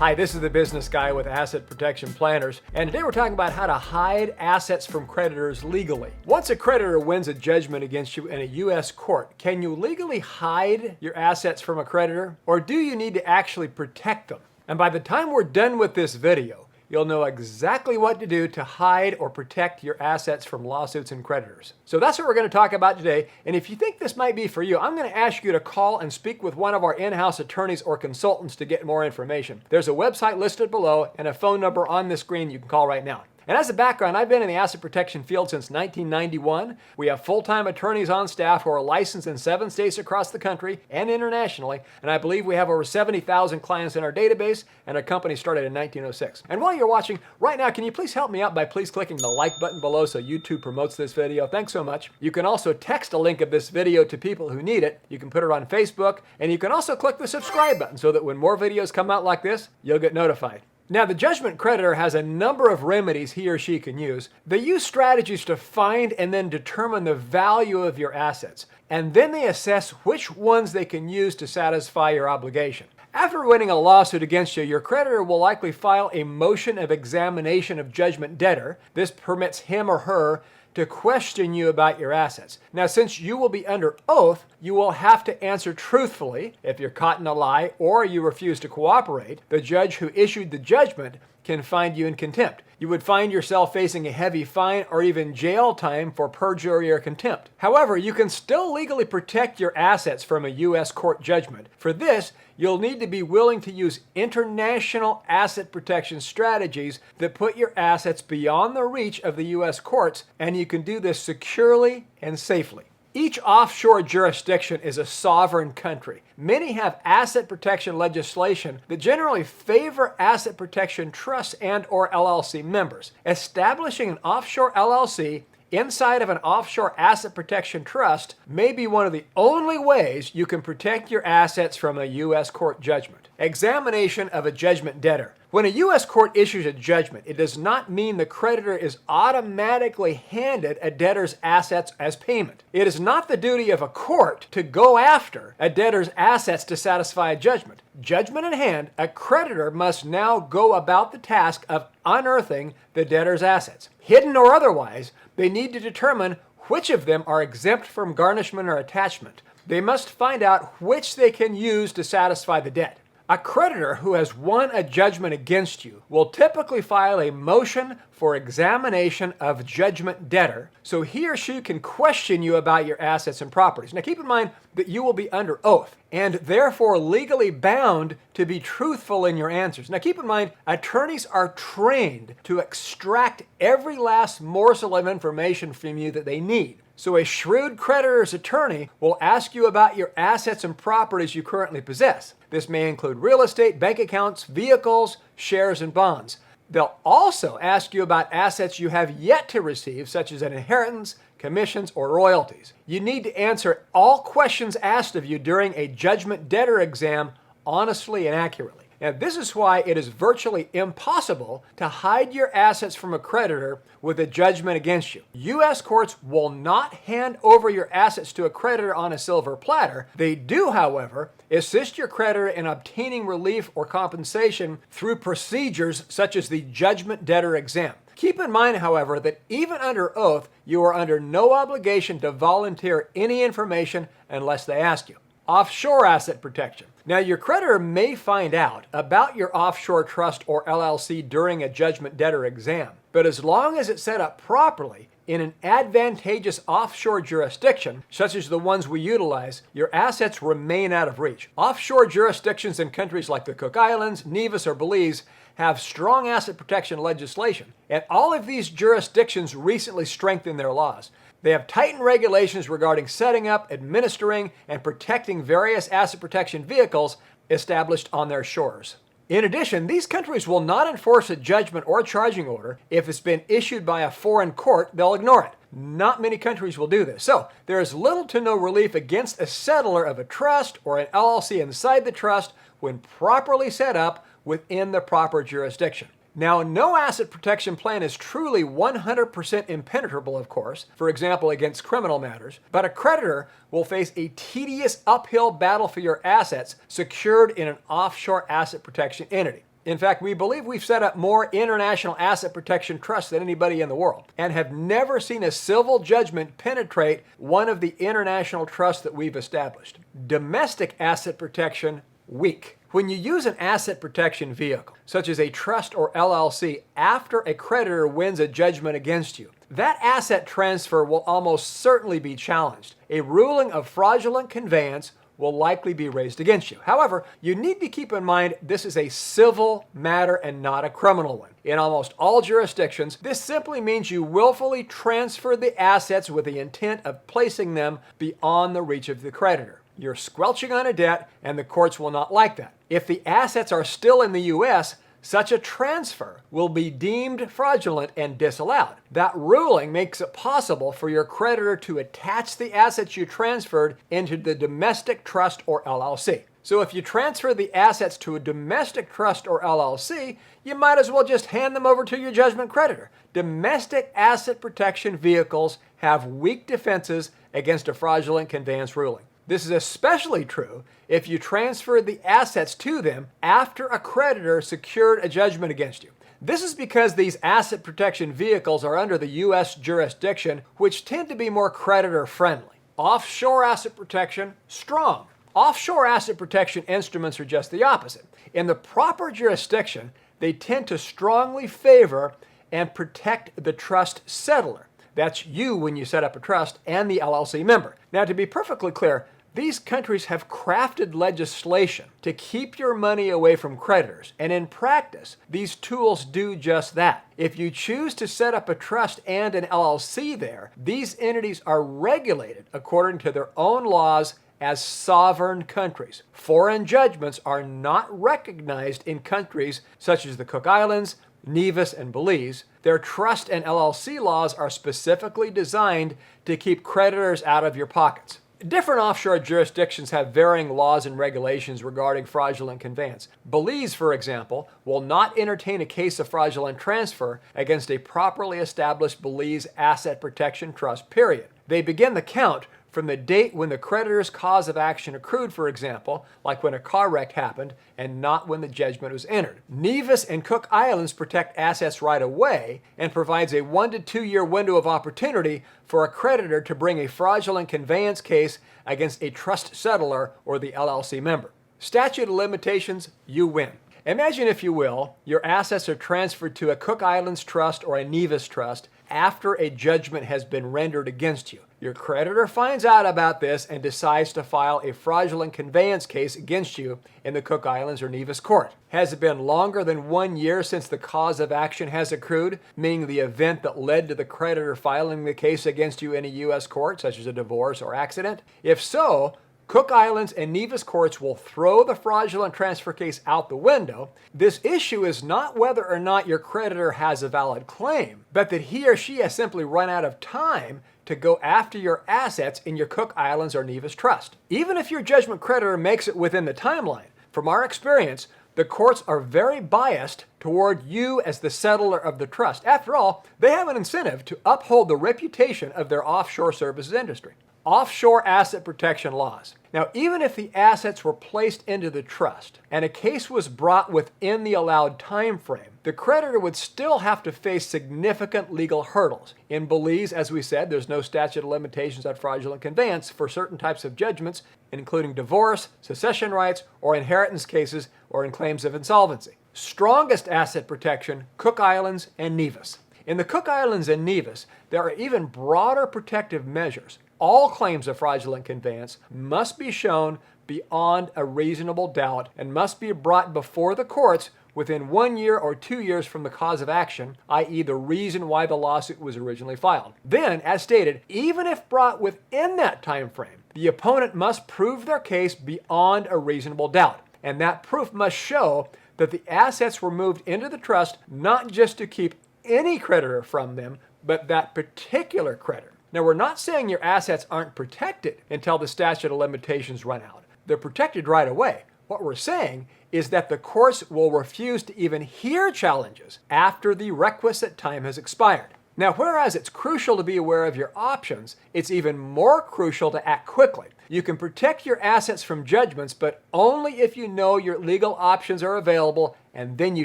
Hi, this is the business guy with Asset Protection Planners, and today we're talking about how to hide assets from creditors legally. Once a creditor wins a judgment against you in a U.S. court, can you legally hide your assets from a creditor, or do you need to actually protect them? And by the time we're done with this video, you'll know exactly what to do to hide or protect your assets from lawsuits and creditors. So that's what we're going to talk about today. And if you think this might be for you, I'm going to ask you to call and speak with one of our in-house attorneys or consultants to get more information. There's a website listed below and a phone number on the screen you can call right now. And as a background, I've been in the asset protection field since 1991. We have full-time attorneys on staff who are licensed in 7 states across the country and internationally, and I believe we have over 70,000 clients in our database, and our company started in 1906. And while you're watching, right now, can you please help me out by please clicking the like button below so YouTube promotes this video? Thanks so much. You can also text a link of this video to people who need it. You can put it on Facebook, and you can also click the subscribe button so that when more videos come out like this, you'll get notified. Now, the judgment creditor has a number of remedies he or she can use. They use strategies to find and then determine the value of your assets, and then they assess which ones they can use to satisfy your obligation. After winning a lawsuit against you, your creditor will likely file a motion of examination of judgment debtor. This permits him or her to question you about your assets. Now, since you will be under oath, you will have to answer truthfully. If you're caught in a lie or you refuse to cooperate, the judge who issued the judgment can find you in contempt. You would find yourself facing a heavy fine or even jail time for perjury or contempt. However, you can still legally protect your assets from a U.S. court judgment. For this, you'll need to be willing to use international asset protection strategies that put your assets beyond the reach of the U.S. courts, and you can do this securely and safely. Each offshore jurisdiction is a sovereign country. Many have asset protection legislation that generally favor asset protection trusts and/or LLC members. Establishing an offshore LLC inside of an offshore asset protection trust may be one of the only ways you can protect your assets from a U.S. court judgment. Examination of a judgment debtor. When a U.S. court issues a judgment, it does not mean the creditor is automatically handed a debtor's assets as payment. It is not the duty of a court to go after a debtor's assets to satisfy a judgment. Judgment in hand, a creditor must now go about the task of unearthing the debtor's assets. Hidden or otherwise, they need to determine which of them are exempt from garnishment or attachment. They must find out which they can use to satisfy the debt. A creditor who has won a judgment against you will typically file a motion for examination of judgment debtor so he or she can question you about your assets and properties. Now keep in mind that you will be under oath and therefore legally bound to be truthful in your answers. Now keep in mind, attorneys are trained to extract every last morsel of information from you that they need. So a shrewd creditor's attorney will ask you about your assets and properties you currently possess. This may include real estate, bank accounts, vehicles, shares, and bonds. They'll also ask you about assets you have yet to receive, such as an inheritance, commissions, or royalties. You need to answer all questions asked of you during a judgment debtor exam honestly and accurately. Now, this is why it is virtually impossible to hide your assets from a creditor with a judgment against you. U.S. courts will not hand over your assets to a creditor on a silver platter. They do, however, assist your creditor in obtaining relief or compensation through procedures such as the judgment debtor exam. Keep in mind, however, that even under oath, you are under no obligation to volunteer any information unless they ask you. Offshore asset protection. Now, your creditor may find out about your offshore trust or LLC during a judgment debtor exam, but as long as it's set up properly in an advantageous offshore jurisdiction, such as the ones we utilize, your assets remain out of reach. Offshore jurisdictions in countries like the Cook Islands, Nevis, or Belize have strong asset protection legislation, and all of these jurisdictions recently strengthened their laws. They have tightened regulations regarding setting up, administering, and protecting various asset protection vehicles established on their shores. In addition, these countries will not enforce a judgment or charging order. If it's been issued by a foreign court, they'll ignore it. Not many countries will do this. So there is little to no relief against a settler of a trust or an LLC inside the trust when properly set up within the proper jurisdiction. Now, no asset protection plan is truly 100% impenetrable, of course, for example, against criminal matters, but a creditor will face a tedious uphill battle for your assets secured in an offshore asset protection entity. In fact, we believe we've set up more international asset protection trusts than anybody in the world and have never seen a civil judgment penetrate one of the international trusts that we've established. Domestic asset protection, weak. When you use an asset protection vehicle, such as a trust or LLC, after a creditor wins a judgment against you, that asset transfer will almost certainly be challenged. A ruling of fraudulent conveyance will likely be raised against you. However, you need to keep in mind this is a civil matter and not a criminal one. In almost all jurisdictions, this simply means you willfully transfer the assets with the intent of placing them beyond the reach of the creditor. You're squelching on a debt, and the courts will not like that. If the assets are still in the U.S., such a transfer will be deemed fraudulent and disallowed. That ruling makes it possible for your creditor to attach the assets you transferred into the domestic trust or LLC. So if you transfer the assets to a domestic trust or LLC, you might as well just hand them over to your judgment creditor. Domestic asset protection vehicles have weak defenses against a fraudulent conveyance ruling. This is especially true if you transfer the assets to them after a creditor secured a judgment against you. This is because these asset protection vehicles are under the U.S. jurisdiction, which tend to be more creditor-friendly. Offshore asset protection, strong. Offshore asset protection instruments are just the opposite. In the proper jurisdiction, they tend to strongly favor and protect the trust settler. That's you when you set up a trust and the LLC member. Now, to be perfectly clear, these countries have crafted legislation to keep your money away from creditors, and in practice, these tools do just that. If you choose to set up a trust and an LLC there, these entities are regulated according to their own laws as sovereign countries. Foreign judgments are not recognized in countries such as the Cook Islands, Nevis, and Belize. Their trust and LLC laws are specifically designed to keep creditors out of your pockets. Different offshore jurisdictions have varying laws and regulations regarding fraudulent conveyance. Belize, for example, will not entertain a case of fraudulent transfer against a properly established Belize asset protection trust, period. They begin the count from the date when the creditor's cause of action accrued, for example, like when a car wreck happened, and not when the judgment was entered. Nevis and Cook Islands protect assets right away and provides a 1 to 2 year window of opportunity for a creditor to bring a fraudulent conveyance case against a trust settler or the LLC member. Statute of limitations, you win. Imagine, if you will, your assets are transferred to a Cook Islands trust or a Nevis trust after a judgment has been rendered against you. Your creditor finds out about this and decides to file a fraudulent conveyance case against you in the Cook Islands or Nevis court. Has it been longer than 1 year since the cause of action has accrued, meaning the event that led to the creditor filing the case against you in a U.S. court, such as a divorce or accident? If so, Cook Islands and Nevis courts will throw the fraudulent transfer case out the window. This issue is not whether or not your creditor has a valid claim, but that he or she has simply run out of time to go after your assets in your Cook Islands or Nevis trust. Even if your judgment creditor makes it within the timeline, from our experience, the courts are very biased toward you as the settler of the trust. After all, they have an incentive to uphold the reputation of their offshore services industry. Offshore asset protection laws. Now, even if the assets were placed into the trust and a case was brought within the allowed time frame, the creditor would still have to face significant legal hurdles. In Belize, as we said, there's no statute of limitations on fraudulent conveyance for certain types of judgments, including divorce, succession rights, or inheritance cases, or in claims of insolvency. Strongest asset protection, Cook Islands and Nevis. In the Cook Islands and Nevis, there are even broader protective measures. All claims of fraudulent conveyance must be shown beyond a reasonable doubt and must be brought before the courts within 1 year or 2 years from the cause of action, i.e. the reason why the lawsuit was originally filed. Then, as stated, even if brought within that time frame, the opponent must prove their case beyond a reasonable doubt, and that proof must show that the assets were moved into the trust not just to keep any creditor from them, but that particular creditor. Now, we're not saying your assets aren't protected until the statute of limitations run out. They're protected right away. What we're saying is that the courts will refuse to even hear challenges after the requisite time has expired. Now, whereas it's crucial to be aware of your options, it's even more crucial to act quickly. You can protect your assets from judgments, but only if you know your legal options are available and then you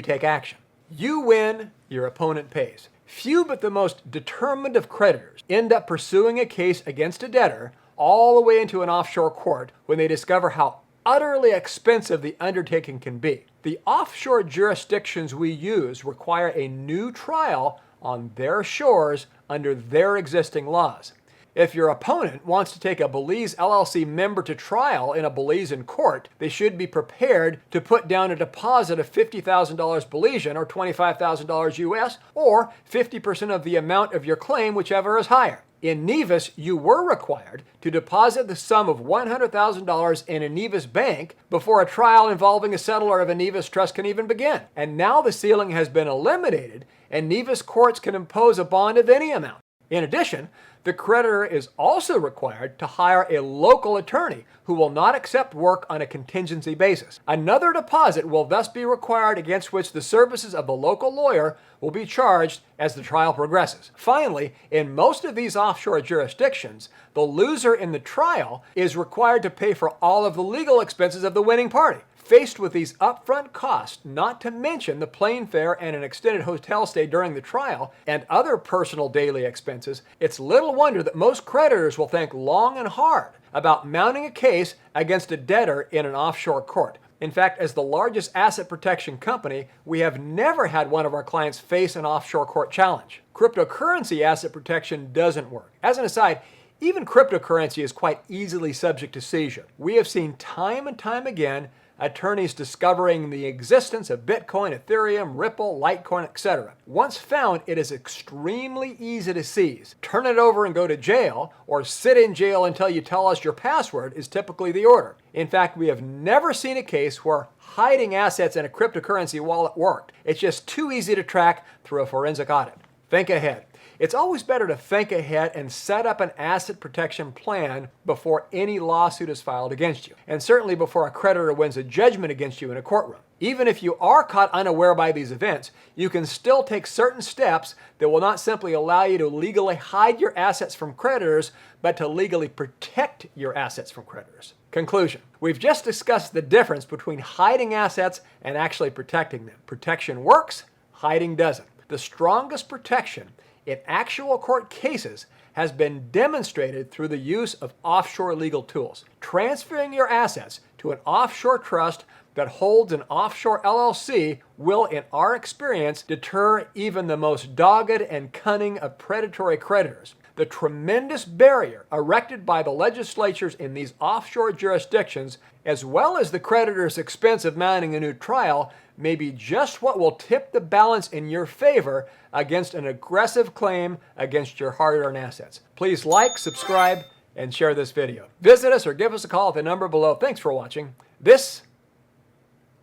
take action. You win, your opponent pays. Few but the most determined of creditors end up pursuing a case against a debtor all the way into an offshore court when they discover how utterly expensive the undertaking can be. The offshore jurisdictions we use require a new trial on their shores under their existing laws. If your opponent wants to take a Belize LLC member to trial in a Belizean court, they should be prepared to put down a deposit of $50,000 Belizean or $25,000 US, or 50% of the amount of your claim, whichever is higher. In Nevis, you were required to deposit the sum of $100,000 in a Nevis bank before a trial involving a settlor of a Nevis trust can even begin. And now the ceiling has been eliminated, and Nevis courts can impose a bond of any amount. In addition, the creditor is also required to hire a local attorney who will not accept work on a contingency basis. Another deposit will thus be required against which the services of the local lawyer will be charged as the trial progresses. Finally, in most of these offshore jurisdictions, the loser in the trial is required to pay for all of the legal expenses of the winning party. Faced with these upfront costs, not to mention the plane fare and an extended hotel stay during the trial, and other personal daily expenses, it's little wonder that most creditors will think long and hard about mounting a case against a debtor in an offshore court. In fact, as the largest asset protection company, we have never had one of our clients face an offshore court challenge. Cryptocurrency asset protection doesn't work. As an aside, even cryptocurrency is quite easily subject to seizure. We have seen time and time again attorneys discovering the existence of Bitcoin, Ethereum, Ripple, Litecoin, etc. Once found, it is extremely easy to seize. Turn it over and go to jail, or sit in jail until you tell us your password is typically the order. In fact, we have never seen a case where hiding assets in a cryptocurrency wallet worked. It's just too easy to track through a forensic audit. Think ahead. It's always better to think ahead and set up an asset protection plan before any lawsuit is filed against you, and certainly before a creditor wins a judgment against you in a courtroom. Even if you are caught unaware by these events, you can still take certain steps that will not simply allow you to legally hide your assets from creditors, but to legally protect your assets from creditors. Conclusion. We've just discussed the difference between hiding assets and actually protecting them. Protection works, hiding doesn't. The strongest protection in actual court cases has been demonstrated through the use of offshore legal tools. Transferring your assets to an offshore trust that holds an offshore LLC will, in our experience, deter even the most dogged and cunning of predatory creditors. The tremendous barrier erected by the legislatures in these offshore jurisdictions, as well as the creditor's expense of mounting a new trial, may be just what will tip the balance in your favor against an aggressive claim against your hard-earned assets. Please like, subscribe, and share this video. Visit us or give us a call at the number below. Thanks for watching. This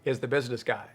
is The Business Guy.